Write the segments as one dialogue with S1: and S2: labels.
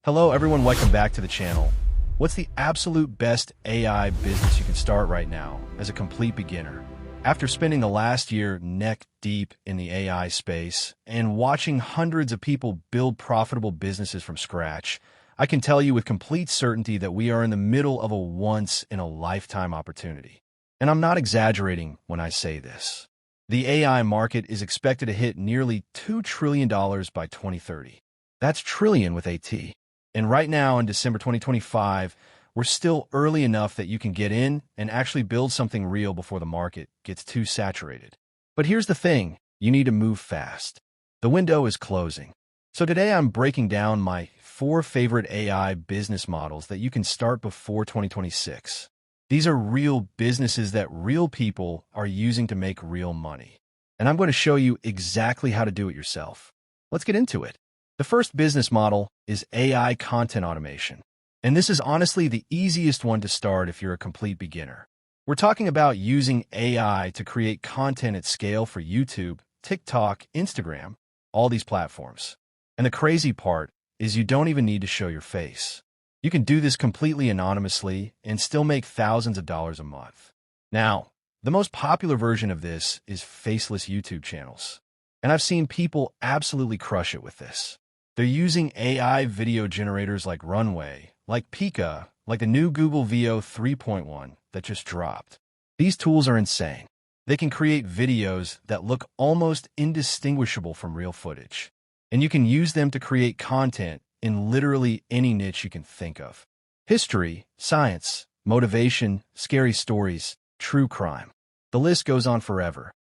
S1: Hello everyone, welcome back to the channel. What's the absolute best AI business you can start right now as a complete beginner? After spending the last year neck deep in the AI space and watching hundreds of people build profitable businesses from scratch, I can tell you with complete certainty that we are in the middle of a once-in-a-lifetime opportunity. And I'm not exaggerating when I say this. The AI market is expected to hit nearly $2 trillion by 2030. That's trillion with a T. And right now in December 2025, we're still early enough that you can get in and actually build something real before the market gets too saturated. But here's the thing, you need to move fast. The window is closing. So today I'm breaking down my 4 favorite AI business models that you can start before 2026. These are real businesses that real people are using to make real money. And I'm going to show you exactly how to do it yourself. Let's get into it. The first business model is AI content automation. And this is honestly the easiest one to start if you're a complete beginner. We're talking about using AI to create content at scale for YouTube, TikTok, Instagram, all these platforms. And the crazy part is you don't even need to show your face. You can do this completely anonymously and still make thousands of dollars a month. Now, the most popular version of this is faceless YouTube channels. And I've seen people absolutely crush it with this. They're using AI video generators like Runway, like Pika, like the new Google VO 3.1 that just dropped. These tools are insane. They can create videos that look almost indistinguishable from real footage. And you can use them to create content in literally any niche you can think of. History, science, motivation, scary stories, true crime. The list goes on forever.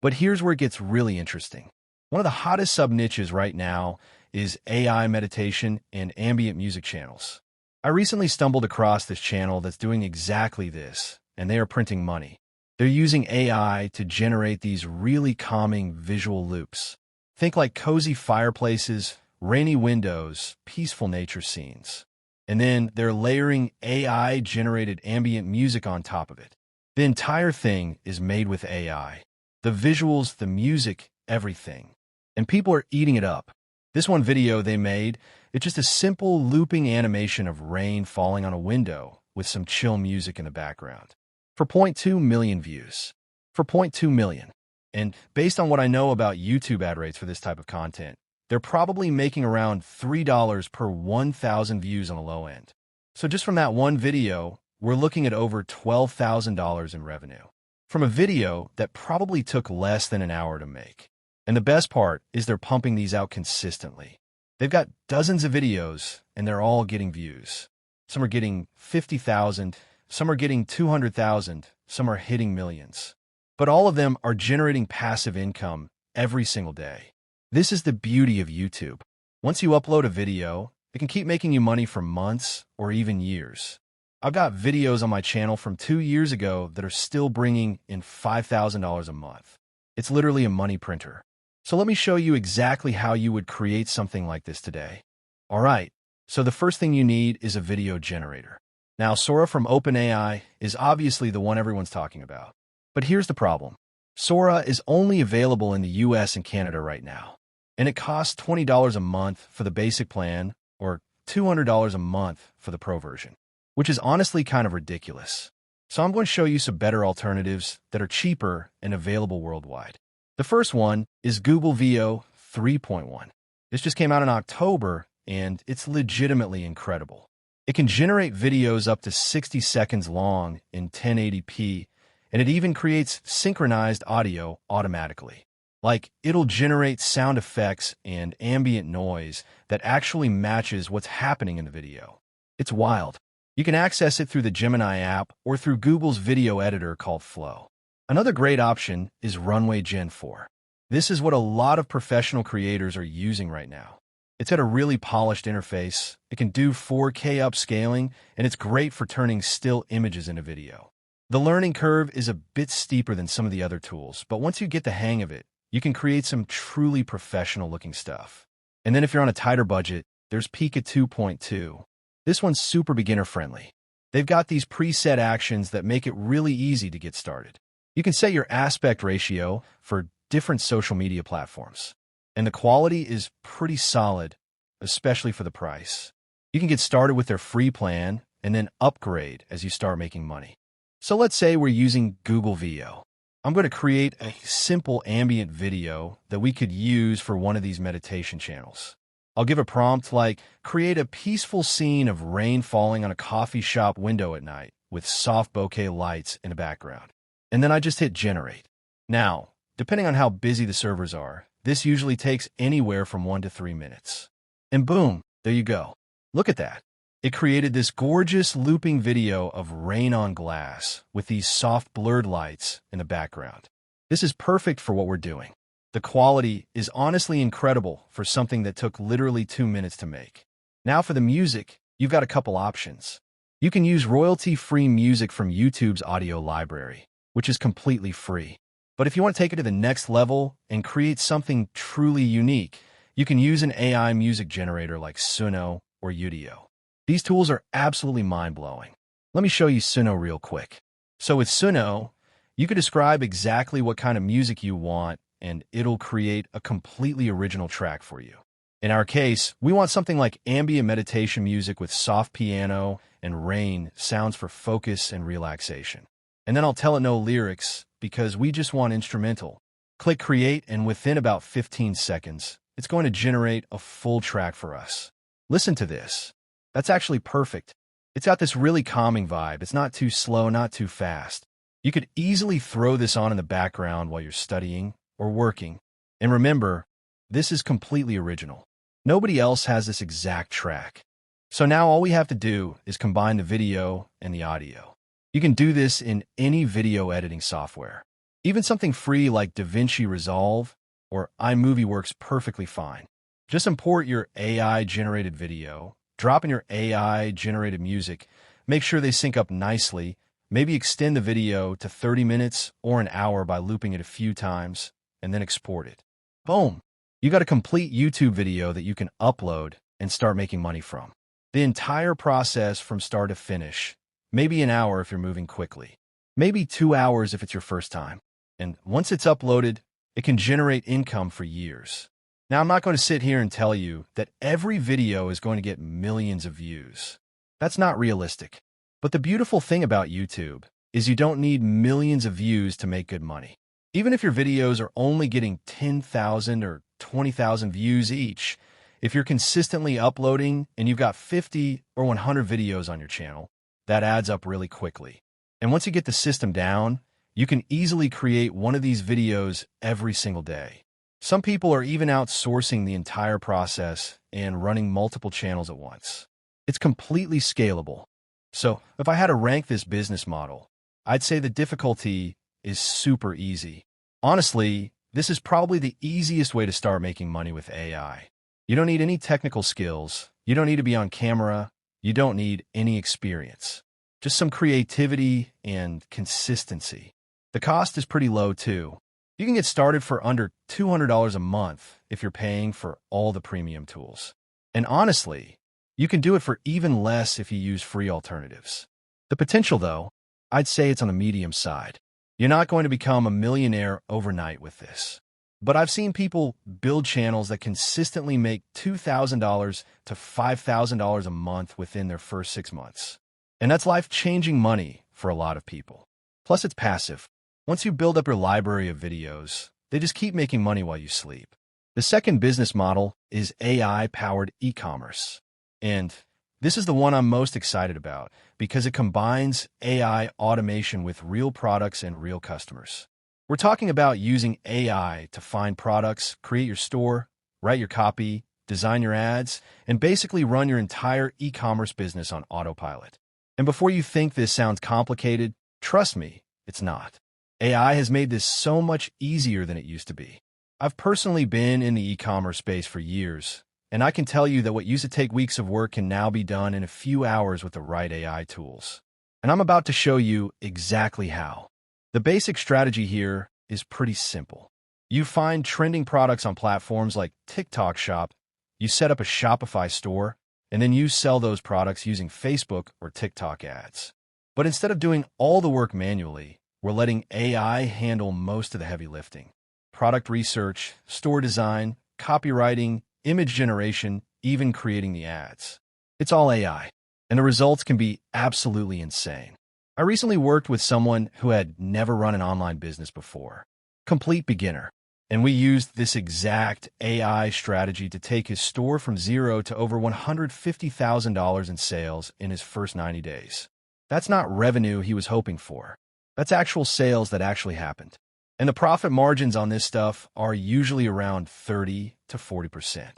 S1: But here's where it gets really interesting. One of the hottest sub-niches right now is AI meditation and ambient music channels. I recently stumbled across this channel that's doing exactly this, and they are printing money. They're using AI to generate these really calming visual loops. Think like cozy fireplaces, rainy windows, peaceful nature scenes. And then they're layering AI-generated ambient music on top of it. The entire thing is made with AI. The visuals, the music, everything. And people are eating it up. This one video they made, it's just a simple looping animation of rain falling on a window with some chill music in the background. For 0.2 million views. For 0.2 million. And based on what I know about YouTube ad rates for this type of content, they're probably making around $3 per 1,000 views on the low end. So just from that one video, we're looking at over $12,000 in revenue. From a video that probably took less than an hour to make. And the best part is they're pumping these out consistently. They've got dozens of videos, and they're all getting views. Some are getting 50,000, some are getting 200,000, some are hitting millions. But all of them are generating passive income every single day. This is the beauty of YouTube. Once you upload a video, it can keep making you money for months or even years. I've got videos on my channel from 2 years ago that are still bringing in $5,000 a month. It's literally a money printer. So let me show you exactly how you would create something like this today. All right, so the first thing you need is a video generator. Now, Sora from OpenAI is obviously the one everyone's talking about. But here's the problem. Sora is only available in the US and Canada right now. And it costs $20 a month for the basic plan or $200 a month for the pro version, which is honestly kind of ridiculous. So I'm going to show you some better alternatives that are cheaper and available worldwide. The first one is Google VO 3.1. This just came out in October, and it's legitimately incredible. It can generate videos up to 60 seconds long in 1080p, and it even creates synchronized audio automatically. Like, it'll generate sound effects and ambient noise that actually matches what's happening in the video. It's wild. You can access it through the Gemini app or through Google's video editor called Flow. Another great option is Runway Gen 4. This is what a lot of professional creators are using right now. It's got a really polished interface, it can do 4K upscaling, and it's great for turning still images into video. The learning curve is a bit steeper than some of the other tools, but once you get the hang of it, you can create some truly professional-looking stuff. And then if you're on a tighter budget, there's Pika 2.2. This one's super beginner-friendly. They've got these preset actions that make it really easy to get started. You can set your aspect ratio for different social media platforms. And the quality is pretty solid, especially for the price. You can get started with their free plan and then upgrade as you start making money. So let's say we're using Google VO. I'm going to create a simple ambient video that we could use for one of these meditation channels. I'll give a prompt like, create a peaceful scene of rain falling on a coffee shop window at night with soft bokeh lights in the background. And then I just hit generate. Now, depending on how busy the servers are, this usually takes anywhere from 1 to 3 minutes. And boom, there you go. Look at that. It created this gorgeous looping video of rain on glass with these soft blurred lights in the background. This is perfect for what we're doing. The quality is honestly incredible for something that took literally 2 minutes to make. Now for the music, you've got a couple options. You can use royalty-free music from YouTube's audio library, which is completely free. But if you want to take it to the next level and create something truly unique, you can use an AI music generator like Suno or Udio. These tools are absolutely mind-blowing. Let me show you Suno real quick. So with Suno, you can describe exactly what kind of music you want, and it'll create a completely original track for you. In our case, we want something like ambient meditation music with soft piano and rain sounds for focus and relaxation. And then I'll tell it no lyrics because we just want instrumental. Click create, and within about 15 seconds, it's going to generate a full track for us. Listen to this. That's actually perfect. It's got this really calming vibe. It's not too slow, not too fast. You could easily throw this on in the background while you're studying or working. And remember, this is completely original. Nobody else has this exact track. So now all we have to do is combine the video and the audio. You can do this in any video editing software. Even something free like DaVinci Resolve or iMovie works perfectly fine. Just import your AI-generated video, drop in your AI-generated music, make sure they sync up nicely, maybe extend the video to 30 minutes or an hour by looping it a few times, and then export it. Boom! You got a complete YouTube video that you can upload and start making money from. The entire process from start to finish, maybe an hour if you're moving quickly, maybe 2 hours if it's your first time. And once it's uploaded, it can generate income for years. Now, I'm not going to sit here and tell you that every video is going to get millions of views. That's not realistic. But the beautiful thing about YouTube is you don't need millions of views to make good money. Even if your videos are only getting 10,000 or 20,000 views each, if you're consistently uploading and you've got 50 or 100 videos on your channel, that adds up really quickly. And once you get the system down, you can easily create one of these videos every single day. Some people are even outsourcing the entire process and running multiple channels at once. It's completely scalable. So if I had to rank this business model, I'd say the difficulty is super easy. Honestly, this is probably the easiest way to start making money with AI. You don't need any technical skills. You don't need to be on camera. You don't need any experience. Just some creativity and consistency. The cost is pretty low too. You can get started for under $200 a month if you're paying for all the premium tools. And honestly, you can do it for even less if you use free alternatives. The potential, though, I'd say it's on the medium side. You're not going to become a millionaire overnight with this. But I've seen people build channels that consistently make $2,000 to $5,000 a month within their first 6 months. And that's life-changing money for a lot of people. Plus, it's passive. Once you build up your library of videos, they just keep making money while you sleep. The second business model is AI-powered e-commerce. And this is the one I'm most excited about because it combines AI automation with real products and real customers. We're talking about using AI to find products, create your store, write your copy, design your ads, and basically run your entire e-commerce business on autopilot. And before you think this sounds complicated, trust me, it's not. AI has made this so much easier than it used to be. I've personally been in the e-commerce space for years, and I can tell you that what used to take weeks of work can now be done in a few hours with the right AI tools. And I'm about to show you exactly how. The basic strategy here is pretty simple. You find trending products on platforms like TikTok Shop, you set up a Shopify store, and then you sell those products using Facebook or TikTok ads. But instead of doing all the work manually, we're letting AI handle most of the heavy lifting. Product research, store design, copywriting, image generation, even creating the ads. It's all AI, and the results can be absolutely insane. I recently worked with someone who had never run an online business before, complete beginner, and we used this exact AI strategy to take his store from zero to over $150,000 in sales in his first 90 days. That's not revenue he was hoping for. That's actual sales that actually happened. And the profit margins on this stuff are usually around 30 to 40%.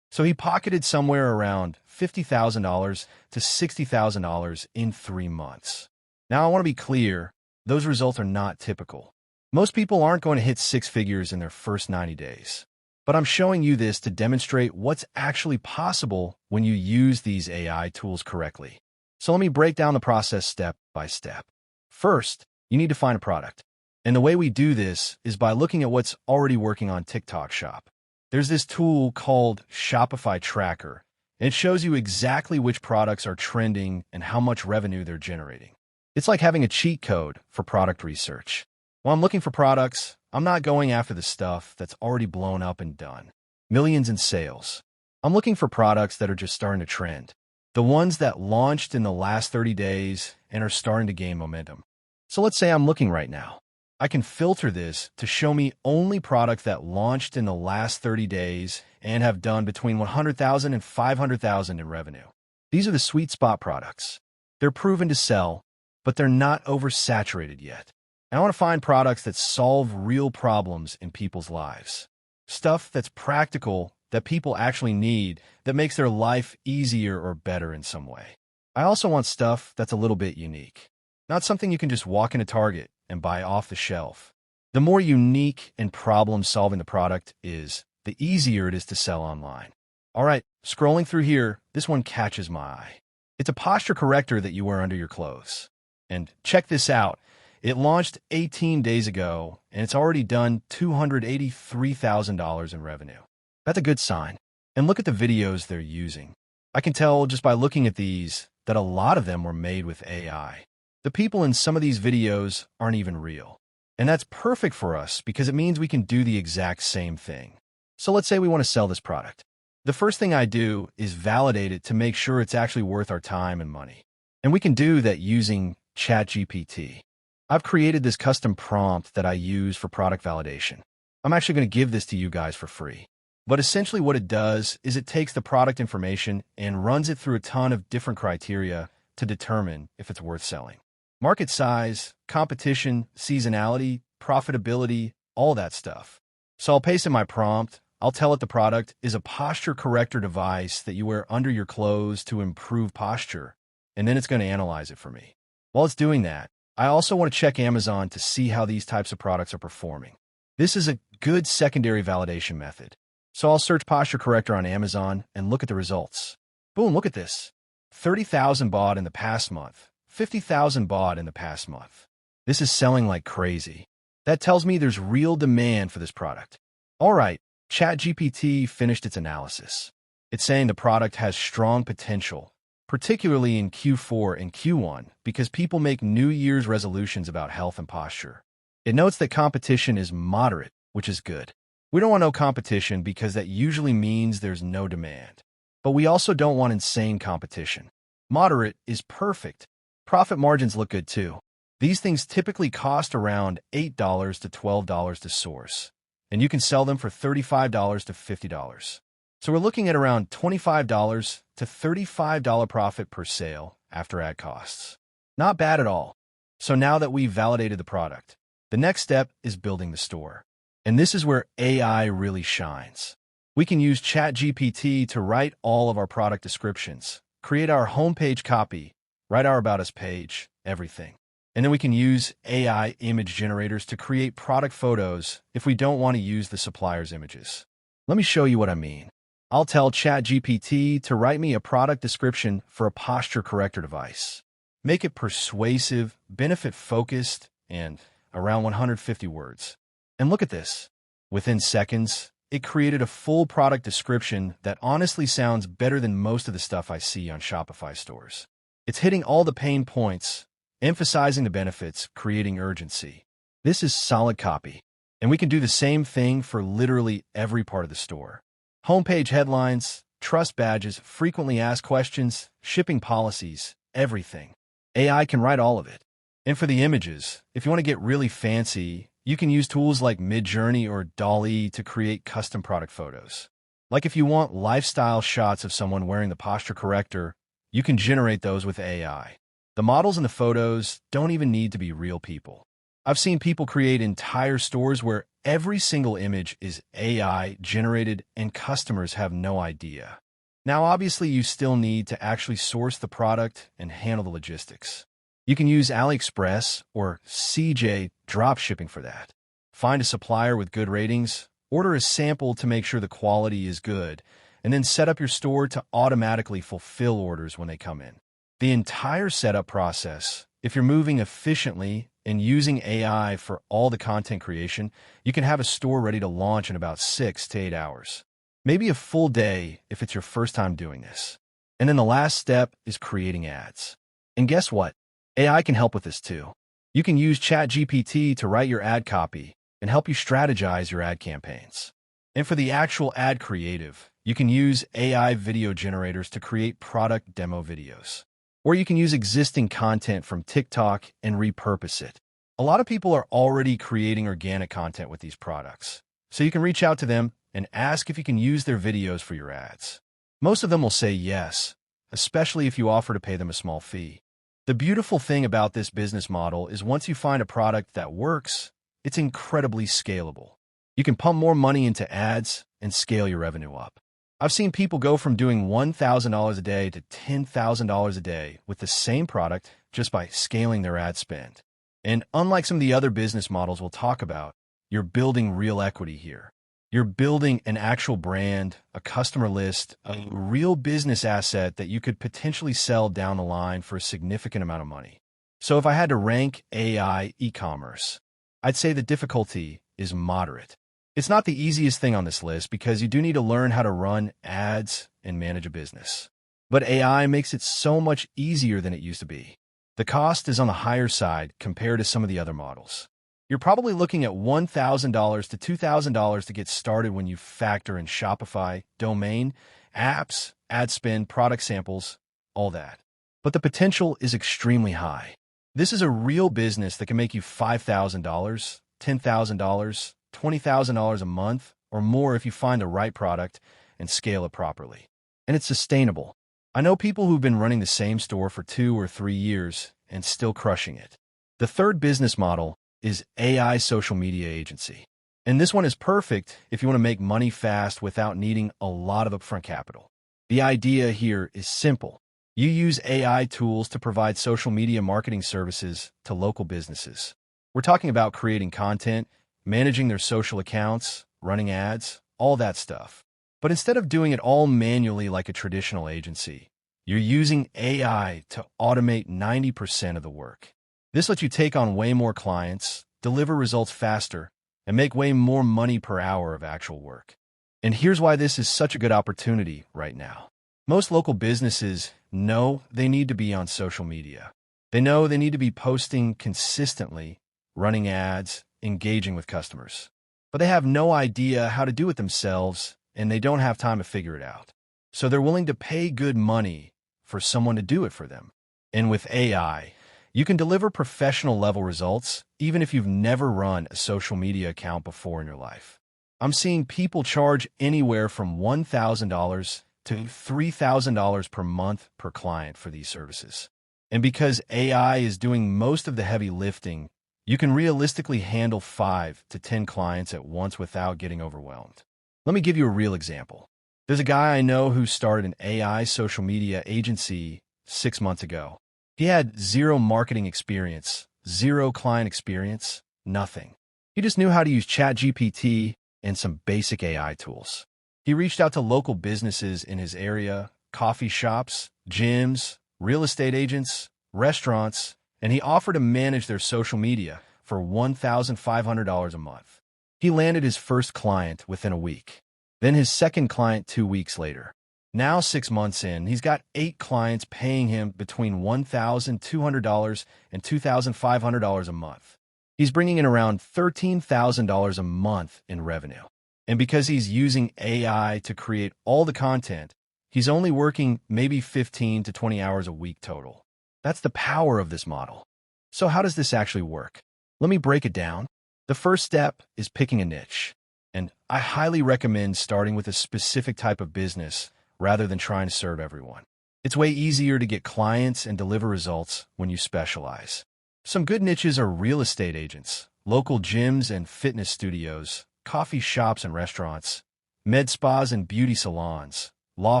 S1: So he pocketed somewhere around $50,000 to $60,000 in 3 months. Now, I want to be clear, those results are not typical. Most people aren't going to hit 6 figures in their first 90 days. But I'm showing you this to demonstrate what's actually possible when you use these AI tools correctly. So let me break down the process step by step. First, you need to find a product. And the way we do this is by looking at what's already working on TikTok Shop. There's this tool called Shopify Tracker, and it shows you exactly which products are trending and how much revenue they're generating. It's like having a cheat code for product research. While I'm looking for products, I'm not going after the stuff that's already blown up and done. Millions in sales. I'm looking for products that are just starting to trend. The ones that launched in the last 30 days and are starting to gain momentum. So let's say I'm looking right now. I can filter this to show me only products that launched in the last 30 days and have done between $100,000 and $500,000 in revenue. These are the sweet spot products. They're proven to sell, but they're not oversaturated yet. And I want to find products that solve real problems in people's lives. Stuff that's practical, that people actually need, that makes their life easier or better in some way. I also want stuff that's a little bit unique. Not something you can just walk into Target and buy off the shelf. The more unique and problem-solving the product is, the easier it is to sell online. All right, scrolling through here, this one catches my eye. It's a posture corrector that you wear under your clothes. And check this out. It launched 18 days ago, and it's already done $283,000 in revenue. That's a good sign. And look at the videos they're using. I can tell just by looking at these that a lot of them were made with AI. The people in some of these videos aren't even real. And that's perfect for us because it means we can do the exact same thing. So let's say we want to sell this product. The first thing I do is validate it to make sure it's actually worth our time and money. And we can do that using ChatGPT. I've created this custom prompt that I use for product validation. I'm actually going to give this to you guys for free. But essentially what it does is it takes the product information and runs it through a ton of different criteria to determine if it's worth selling. Market size, competition, seasonality, profitability, all that stuff. So I'll paste in my prompt. I'll tell it the product is a posture corrector device that you wear under your clothes to improve posture, and then it's going to analyze it for me. While it's doing that, I also want to check Amazon to see how these types of products are performing. This is a good secondary validation method. So I'll search posture corrector on Amazon and look at the results. Boom, look at this. 30,000 bought in the past month. 50,000 bought in the past month. This is selling like crazy. That tells me there's real demand for this product. All right, ChatGPT finished its analysis. It's saying the product has strong potential, particularly in Q4 and Q1, because people make New Year's resolutions about health and posture. It notes that competition is moderate, which is good. We don't want no competition because that usually means there's no demand. But we also don't want insane competition. Moderate is perfect. Profit margins look good too. These things typically cost around $8 to $12 to source, and you can sell them for $35 to $50. So we're looking at around $25 to $35 profit per sale after ad costs. Not bad at all. So now that we've validated the product, the next step is building the store. And this is where AI really shines. We can use ChatGPT to write all of our product descriptions, create our homepage copy, write our About Us page, everything. And then we can use AI image generators to create product photos if we don't want to use the supplier's images. Let me show you what I mean. I'll tell ChatGPT to write me a product description for a posture corrector device. Make it persuasive, benefit-focused, and around 150 words. And look at this. Within seconds, it created a full product description that honestly sounds better than most of the stuff I see on Shopify stores. It's hitting all the pain points, emphasizing the benefits, creating urgency. This is solid copy. And we can do the same thing for literally every part of the store. Homepage headlines, trust badges, frequently asked questions, shipping policies, everything. AI can write all of it. And for the images, if you want to get really fancy, you can use tools like Midjourney or DALL-E to create custom product photos. Like if you want lifestyle shots of someone wearing the posture corrector, you can generate those with AI. The models in the photos don't even need to be real people. I've seen people create entire stores where every single image is AI generated and customers have no idea. Now, obviously, you still need to actually source the product and handle the logistics. You can use AliExpress or CJ dropshipping for that. Find a supplier with good ratings, order a sample to make sure the quality is good, and then set up your store to automatically fulfill orders when they come in. The entire setup process, if you're moving efficiently and using AI for all the content creation, you can have a store ready to launch in about 6 to 8 hours. Maybe a full day if it's your first time doing this. And then the last step is creating ads. And guess what? AI can help with this too. You can use ChatGPT to write your ad copy and help you strategize your ad campaigns. And for the actual ad creative, you can use AI video generators to create product demo videos. Or you can use existing content from TikTok and repurpose it. A lot of people are already creating organic content with these products, so you can reach out to them and ask if you can use their videos for your ads. Most of them will say yes, especially if you offer to pay them a small fee. The beautiful thing about this business model is once you find a product that works, it's incredibly scalable. You can pump more money into ads and scale your revenue up. I've seen people go from doing $1,000 a day to $10,000 a day with the same product just by scaling their ad spend. And unlike some of the other business models we'll talk about, you're building real equity here. You're building an actual brand, a customer list, a real business asset that you could potentially sell down the line for a significant amount of money. So if I had to rank AI e-commerce, I'd say the difficulty is moderate. It's not the easiest thing on this list because you do need to learn how to run ads and manage a business. But AI makes it so much easier than it used to be. The cost is on the higher side compared to some of the other models. You're probably looking at $1,000 to $2,000 to get started when you factor in Shopify, domain, apps, ad spend, product samples, all that. But the potential is extremely high. This is a real business that can make you $5,000, $10,000, $20,000 a month or more if you find the right product and scale it properly. And it's sustainable. I know people who've been running the same store for 2 or 3 years and still crushing it. The third business model is AI social media agency. And this one is perfect if you want to make money fast without needing a lot of upfront capital. The idea here is simple. You use AI tools to provide social media marketing services to local businesses. We're talking about creating content, managing their social accounts, running ads, all that stuff. But instead of doing it all manually like a traditional agency, you're using AI to automate 90% of the work. This lets you take on way more clients, deliver results faster, and make way more money per hour of actual work. And here's why this is such a good opportunity right now. Most local businesses know they need to be on social media. They know they need to be posting consistently, running ads, engaging with customers. But they have no idea how to do it themselves, and they don't have time to figure it out. So they're willing to pay good money for someone to do it for them. And with AI, you can deliver professional level results even if you've never run a social media account before in your life. I'm seeing people charge anywhere from $1,000 to $3,000 per month per client for these services. And because AI is doing most of the heavy lifting, you can realistically handle 5 to 10 clients at once without getting overwhelmed. Let me give you a real example. There's a guy I know who started an AI social media agency 6 months ago. He had 0 marketing experience, 0 client experience, nothing. He just knew how to use ChatGPT and some basic AI tools. He reached out to local businesses in his area, coffee shops, gyms, real estate agents, restaurants, and he offered to manage their social media for $1,500 a month. He landed his first client within a week, then his second client 2 weeks later. Now, 6 months in, he's got 8 clients paying him between $1,200 and $2,500 a month. He's bringing in around $13,000 a month in revenue. And because he's using AI to create all the content, He's only working maybe 15 to 20 hours a week total. That's the power of this model. So how does this actually work? Let me break it down. The first step is picking a niche. And I highly recommend starting with a specific type of business rather than trying to serve everyone. It's way easier to get clients and deliver results when you specialize. Some good niches are real estate agents, local gyms and fitness studios, coffee shops and restaurants, med spas and beauty salons, law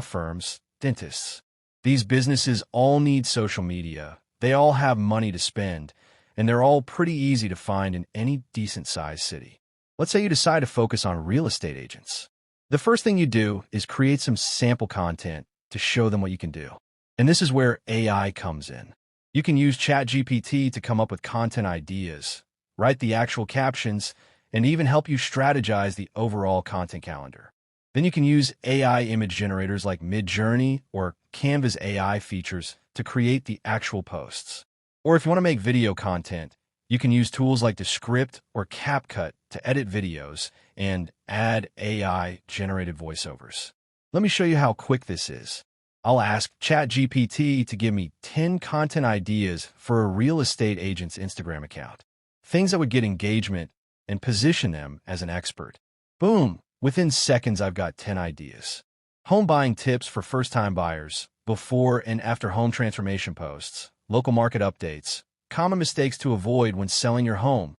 S1: firms, dentists. These businesses all need social media. They all have money to spend, and they're all pretty easy to find in any decent-sized city. Let's say you decide to focus on real estate agents. The first thing you do is create some sample content to show them what you can do. And this is where AI comes in. You can use ChatGPT to come up with content ideas, write the actual captions, and even help you strategize the overall content calendar. Then you can use AI image generators like Midjourney or Canva's AI features to create the actual posts. Or if you want to make video content, you can use tools like Descript or CapCut to edit videos and add AI-generated voiceovers. Let me show you how quick this is. I'll ask ChatGPT to give me 10 content ideas for a real estate agent's Instagram account. Things that would get engagement and position them as an expert. Boom! Within seconds, I've got 10 ideas. Home buying tips for first-time buyers, before and after home transformation posts, local market updates, common mistakes to avoid when selling your home,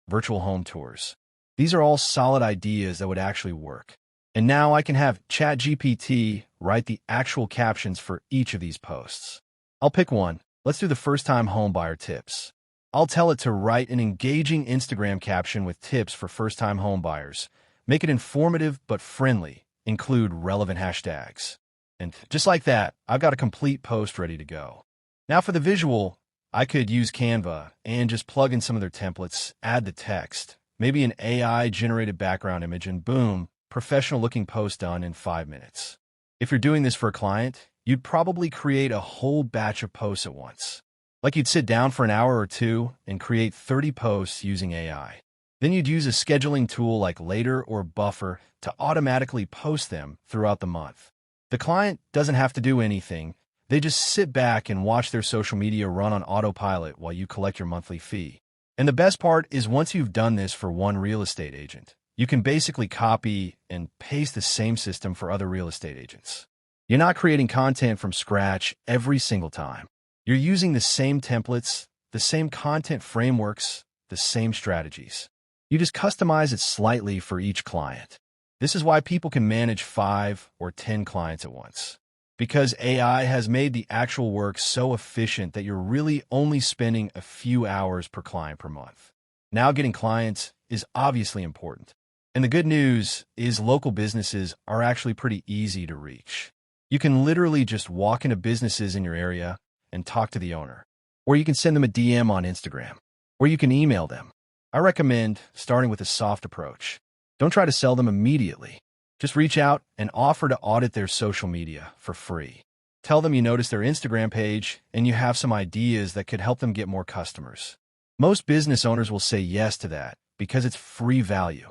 S1: virtual home tours. These are all solid ideas that would actually work. And now I can have ChatGPT write the actual captions for each of these posts. I'll pick one. Let's do the first-time home buyer tips. I'll tell it to write an engaging Instagram caption with tips for first-time home buyers. Make it informative but friendly. Include relevant hashtags. And just like that, I've got a complete post ready to go. Now for the visual, I could use Canva and just plug in some of their templates, add the text, maybe an AI-generated background image, and boom, professional-looking post done in 5 minutes. If you're doing this for a client, you'd probably create a whole batch of posts at once. Like you'd sit down for an hour or two and create 30 posts using AI. Then you'd use a scheduling tool like Later or Buffer to automatically post them throughout the month. The client doesn't have to do anything. They just sit back and watch their social media run on autopilot while you collect your monthly fee. And the best part is once you've done this for one real estate agent, you can basically copy and paste the same system for other real estate agents. You're not creating content from scratch every single time. You're using the same templates, the same content frameworks, the same strategies. You just customize it slightly for each client. This is why people can manage 5 or 10 clients at once. Because AI has made the actual work so efficient that you're really only spending a few hours per client per month. Now getting clients is obviously important. And the good news is local businesses are actually pretty easy to reach. You can literally just walk into businesses in your area and talk to the owner. Or you can send them a DM on Instagram. Or you can email them. I recommend starting with a soft approach. Don't try to sell them immediately. Just reach out and offer to audit their social media for free. Tell them you noticed their Instagram page and you have some ideas that could help them get more customers. Most business owners will say yes to that because it's free value.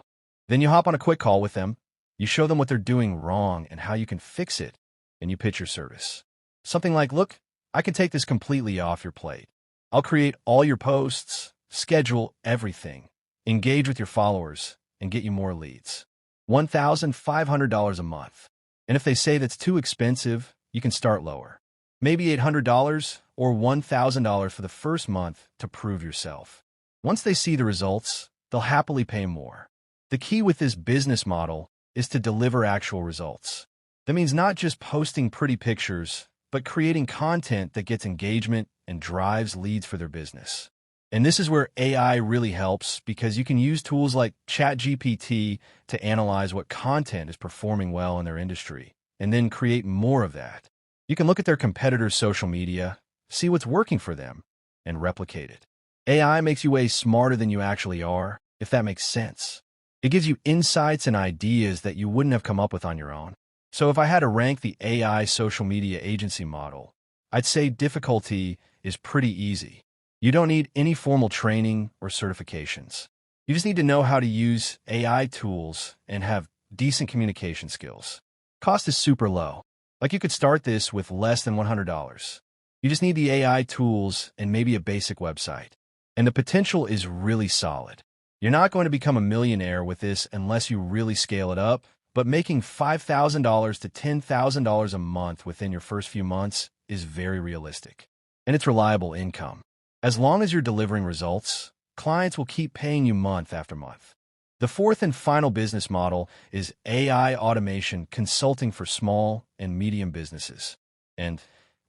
S1: Then you hop on a quick call with them. You show them what they're doing wrong and how you can fix it, and you pitch your service. Something like, look, I can take this completely off your plate. I'll create all your posts, schedule everything, engage with your followers, and get you more leads. $1,500 a month. And if they say that's too expensive, you can start lower. Maybe $800 or $1,000 for the first month to prove yourself. Once they see the results, they'll happily pay more. The key with this business model is to deliver actual results. That means not just posting pretty pictures, but creating content that gets engagement and drives leads for their business. And this is where AI really helps because you can use tools like ChatGPT to analyze what content is performing well in their industry and then create more of that. You can look at their competitors' social media, see what's working for them, and replicate it. AI makes you way smarter than you actually are, if that makes sense. It gives you insights and ideas that you wouldn't have come up with on your own. So if I had to rank the AI social media agency model, I'd say difficulty is pretty easy. You don't need any formal training or certifications. You just need to know how to use AI tools and have decent communication skills. Cost is super low. Like you could start this with less than $100. You just need the AI tools and maybe a basic website. And the potential is really solid. You're not going to become a millionaire with this unless you really scale it up, but making $5,000 to $10,000 a month within your first few months is very realistic. And it's reliable income. As long as you're delivering results, clients will keep paying you month after month. The fourth and final business model is AI automation consulting for small and medium businesses. And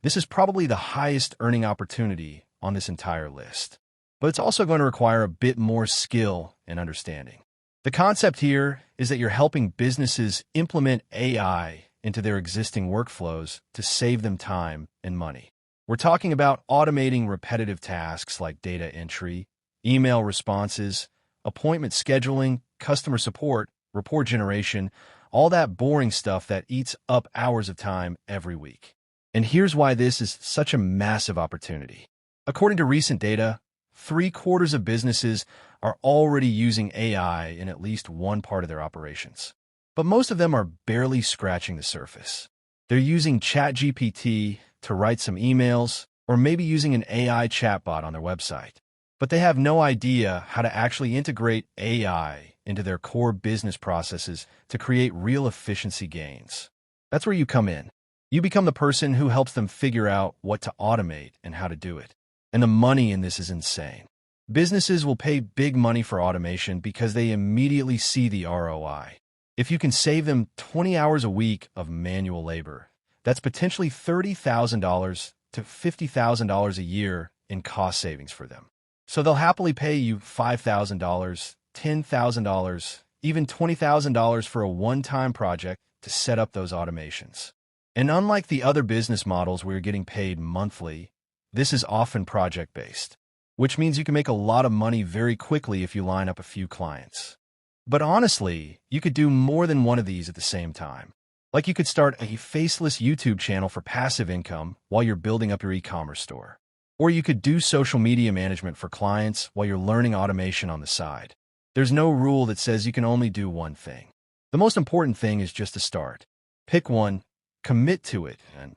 S1: this is probably the highest earning opportunity on this entire list. But it's also going to require a bit more skill and understanding. The concept here is that you're helping businesses implement AI into their existing workflows to save them time and money. We're talking about automating repetitive tasks like data entry, email responses, appointment scheduling, customer support, report generation, all that boring stuff that eats up hours of time every week. And here's why this is such a massive opportunity. According to recent data, 3/4 of businesses are already using AI in at least one part of their operations. But most of them are barely scratching the surface. They're using ChatGPT to write some emails, or maybe using an AI chatbot on their website. But they have no idea how to actually integrate AI into their core business processes to create real efficiency gains. That's where you come in. You become the person who helps them figure out what to automate and how to do it. And the money in this is insane. Businesses will pay big money for automation because they immediately see the ROI. If you can save them 20 hours a week of manual labor, that's potentially $30,000 to $50,000 a year in cost savings for them. So they'll happily pay you $5,000, $10,000, even $20,000 for a one-time project to set up those automations. And unlike the other business models where you're getting paid monthly, this is often project-based, which means you can make a lot of money very quickly if you line up a few clients. But honestly, you could do more than one of these at the same time. Like you could start a faceless YouTube channel for passive income while you're building up your e-commerce store. Or you could do social media management for clients while you're learning automation on the side. There's no rule that says you can only do one thing. The most important thing is just to start. Pick one, commit to it, and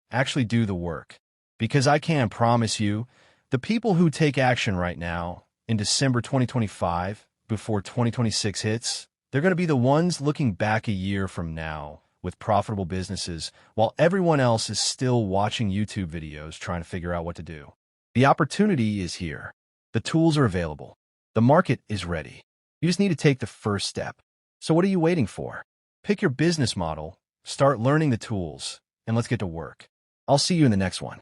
S1: actually do the work. Because I can promise you, the people who take action right now, in December 2025, before 2026 hits, they're going to be the ones looking back a year from now with profitable businesses, while everyone else is still watching YouTube videos trying to figure out what to do. The opportunity is here. The tools are available. The market is ready. You just need to take the first step. So what are you waiting for? Pick your business model, start learning the tools, and let's get to work. I'll see you in the next one.